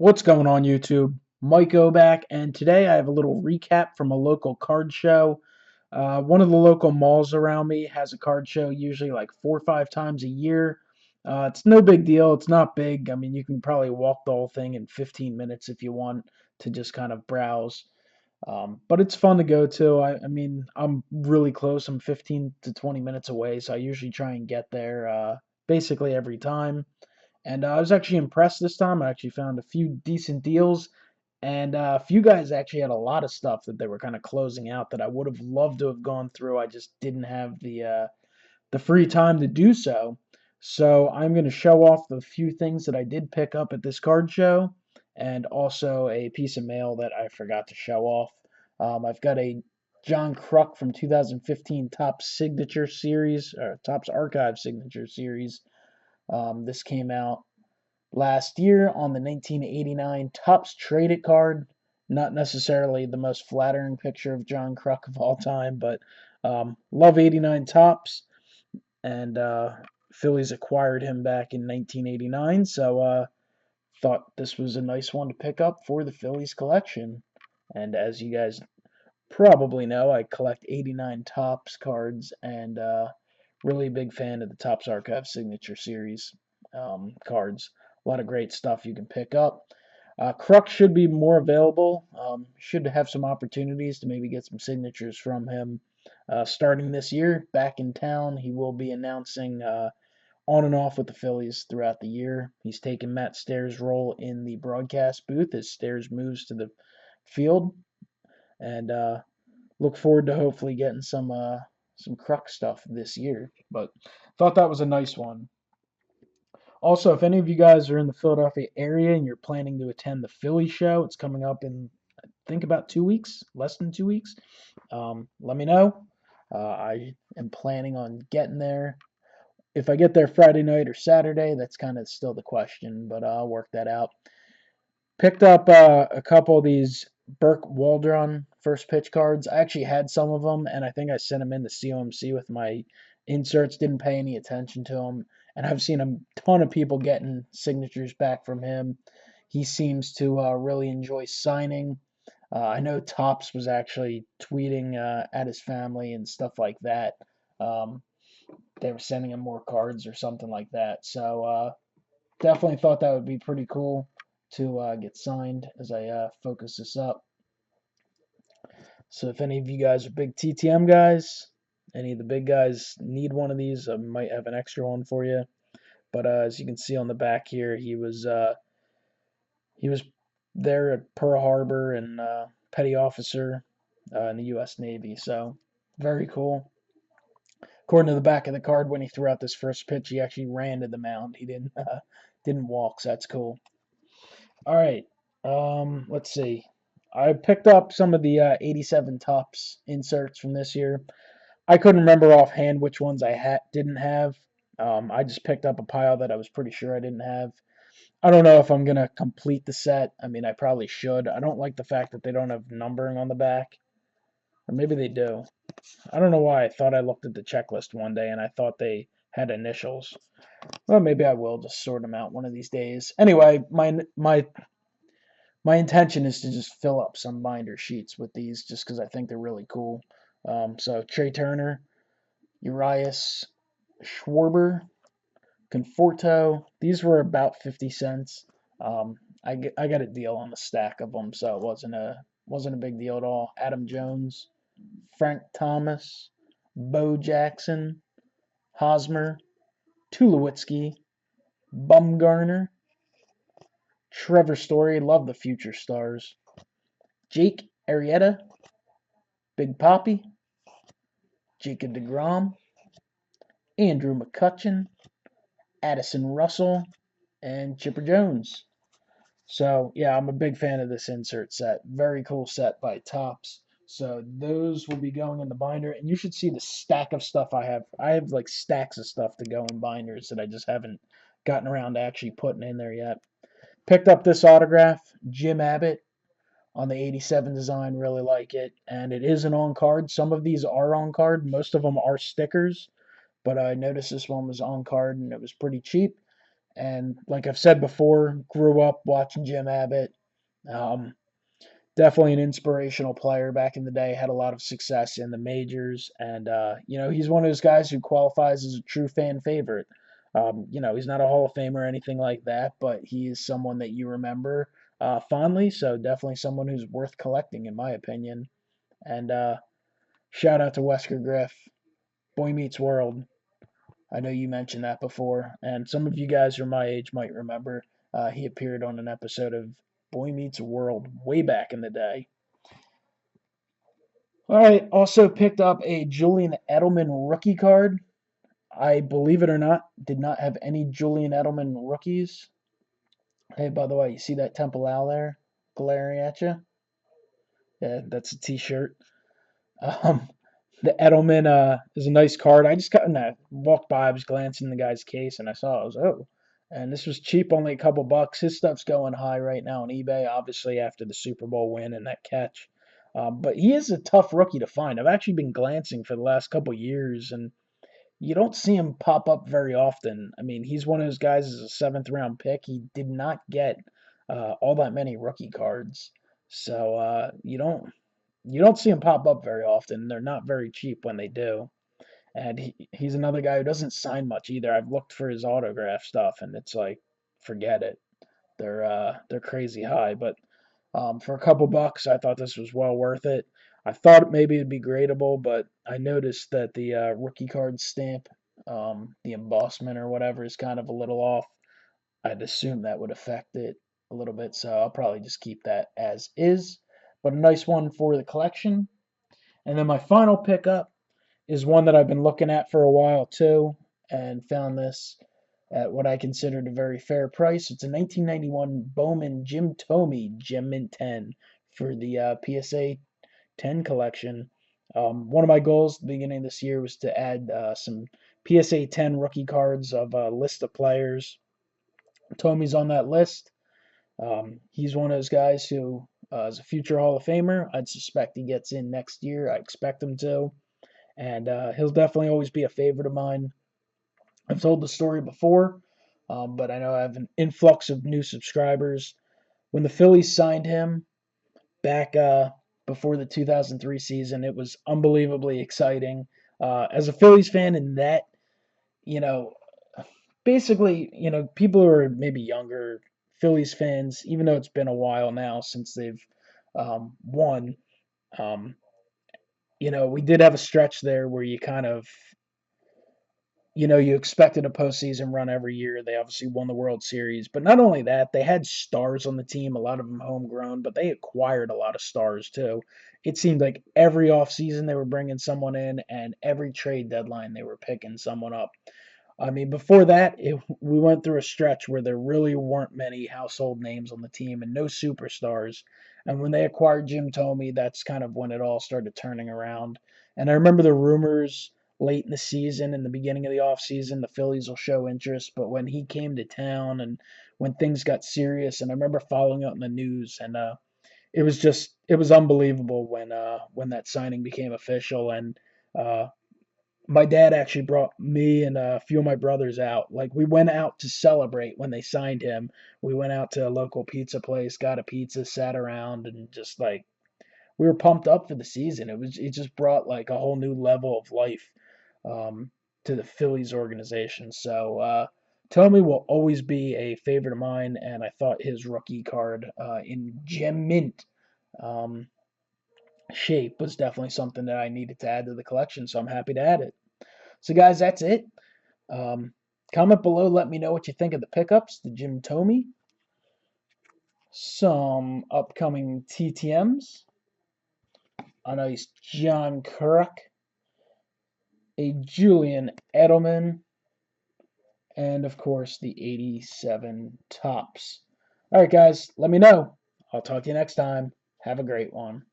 What's going on YouTube? Mike O back, and today I have a little recap from a local card show. One of the local malls around me has a card show usually like 4 or 5 times a year. It's no big deal. It's not big. I mean, you can probably walk the whole thing in 15 minutes if you want to just kind of browse. But it's fun to go to. I mean, I'm really close. I'm 15 to 20 minutes away, so I usually try and get there basically every time. And I was actually impressed this time. I actually found a few decent deals, and a few guys actually had a lot of stuff that they were kind of closing out that I would have loved to have gone through. I just didn't have the free time to do so. So I'm going to show off the few things that I did pick up at this card show, and also a piece of mail that I forgot to show off. I've got a John Kruk from 2015 Topps Signature Series, or Topps Archive Signature Series. This came out last year on the 1989 Topps Traded card. Not necessarily the most flattering picture of John Kruk of all time, but love 89 Topps. And Phillies acquired him back in 1989, so thought this was a nice one to pick up for the Phillies collection. And as you guys probably know, I collect 89 Topps cards, and really big fan of the Topps Archive Signature Series cards. A lot of great stuff you can pick up. Kruk should be more available. Should have some opportunities to maybe get some signatures from him starting this year. Back in town, he will be announcing on and off with the Phillies throughout the year. He's taken Matt Stairs' role in the broadcast booth as Stairs moves to the field, and look forward to hopefully getting some Kruk stuff this year. But thought that was a nice one. Also, if any of you guys are in the Philadelphia area and you're planning to attend the Philly show, it's coming up in I think about 2 weeks, less than 2 weeks. Let me know. I am planning on getting there. If I get there Friday night or Saturday, that's kind of still the question, but I'll work that out. Picked up a couple of these Burke Waldron first pitch cards. I actually had some of them, and I think I sent them in to COMC with my inserts. Didn't pay any attention to them, and I've seen a ton of people getting signatures back from him. He seems to really enjoy signing. I know Topps was actually tweeting at his family and stuff like that. Um, they were sending him more cards or something like that. So definitely thought that would be pretty cool to get signed as I focus this up. So if any of you guys are big TTM guys, any of the big guys need one of these, I might have an extra one for you. But as you can see on the back here, he was there at Pearl Harbor and petty officer in the U.S. Navy. So very cool. According to the back of the card, when he threw out this first pitch, he actually ran to the mound. He didn't walk. So that's cool. All right. Let's see. I picked up some of the 87 Topps inserts from this year. I couldn't remember offhand which ones I didn't have. I just picked up a pile that I was pretty sure I didn't have. I don't know if I'm gonna complete the set. I mean, I probably should. I don't like the fact that they don't have numbering on the back, or maybe they do. I don't know why. I thought I looked at the checklist one day and I thought they had initials. Well, maybe I will just sort them out one of these days. Anyway, my intention is to just fill up some binder sheets with these just because I think they're really cool. So Trey Turner, Urias, Schwarber, Conforto. These were about 50 cents. I got a deal on the stack of them, so it wasn't a big deal at all. Adam Jones, Frank Thomas, Bo Jackson, Hosmer, Tulowitzki, Bumgarner, Trevor Story. Love the future stars. Jake Arrieta, Big Poppy, Jacob deGrom, Andrew McCutchen, Addison Russell, and Chipper Jones. So, yeah, I'm a big fan of this insert set. Very cool set by Topps. So, those will be going in the binder. And you should see the stack of stuff I have. I have like stacks of stuff to go in binders that I just haven't gotten around to actually putting in there yet. Picked up this autograph, Jim Abbott on the 87 design. Really like it. And it is an on card. Some of these are on card. Most of them are stickers. But I noticed this one was on card and it was pretty cheap. And like I've said before, grew up watching Jim Abbott. Um, Definitely an inspirational player back in the day. Had a lot of success in the majors, and he's one of those guys who qualifies as a true fan favorite. He's not a Hall of Famer or anything like that, but he is someone that you remember fondly. So definitely someone who's worth collecting, in my opinion. And shout out to Wesker Griff, Boy Meets World. I know you mentioned that before, and some of you guys who are my age might remember he appeared on an episode of Boy Meets World way back in the day. All right, also picked up a Julian Edelman rookie card. I, believe it or not, did not have any Julian Edelman rookies. Hey, by the way, you see that Temple Owl there glaring at you? Yeah, that's a T-shirt. Um, the Edelman is a nice card. I just kind of walked by, I was glancing in the guy's case, and I saw it. I was, oh. And this was cheap, only a couple bucks. His stuff's going high right now on eBay, obviously after the Super Bowl win and that catch. But he is a tough rookie to find. I've actually been glancing for the last couple years, and you don't see him pop up very often. I mean, he's one of those guys as a seventh round pick. He did not get all that many rookie cards, so you don't see him pop up very often. They're not very cheap when they do. And he's another guy who doesn't sign much either. I've looked for his autograph stuff, and it's like, forget it. They're crazy high. But for a couple bucks, I thought this was well worth it. I thought maybe it'd be gradable, but I noticed that the rookie card stamp, the embossment or whatever, is kind of a little off. I'd assume that would affect it a little bit, so I'll probably just keep that as is. But a nice one for the collection. And then my final pickup is one that I've been looking at for a while too, and found this at what I considered a very fair price. It's a 1991 Bowman Jim Thome Gem Mint 10 for the PSA 10 collection. One of my goals at the beginning of this year was to add some PSA 10 rookie cards of a list of players. Thome's on that list. He's one of those guys who is a future Hall of Famer. I'd suspect he gets in next year. I expect him to. And he'll definitely always be a favorite of mine. I've told the story before, but I know I have an influx of new subscribers. When the Phillies signed him back before the 2003 season, it was unbelievably exciting. As a Phillies fan, in that, you know, basically, people who are maybe younger Phillies fans, even though it's been a while now since they've won, um, we did have a stretch there where you kind of you expected a postseason run every year. They obviously won the World Series, but not only that, they had stars on the team, a lot of them homegrown, but they acquired a lot of stars too. It seemed like every offseason they were bringing someone in, and every trade deadline they were picking someone up. I mean, before that, we went through a stretch where there really weren't many household names on the team and no superstars. And when they acquired Jim Thome, that's kind of when it all started turning around. And I remember the rumors late in the season and the beginning of the offseason, the Phillies will show interest. But when he came to town and when things got serious, and I remember following up in the news, and it was unbelievable when that signing became official. And uh, my dad actually brought me and a few of my brothers out. Like, we went out to celebrate when they signed him. We went out to a local pizza place, got a pizza, sat around, and just like we were pumped up for the season. It just brought like a whole new level of life um, to the Phillies organization. So Tommy will always be a favorite of mine, and I thought his rookie card in gem mint um, shape was definitely something that I needed to add to the collection. So I'm happy to add it. So guys, that's it. Um, Comment below, let me know what you think of the pickups, the Jim Thome, some upcoming TTMs, a nice John Kruk, a Julian Edelman, and of course the 87 tops. All right, guys, let me know. I'll talk to you next time. Have a great one.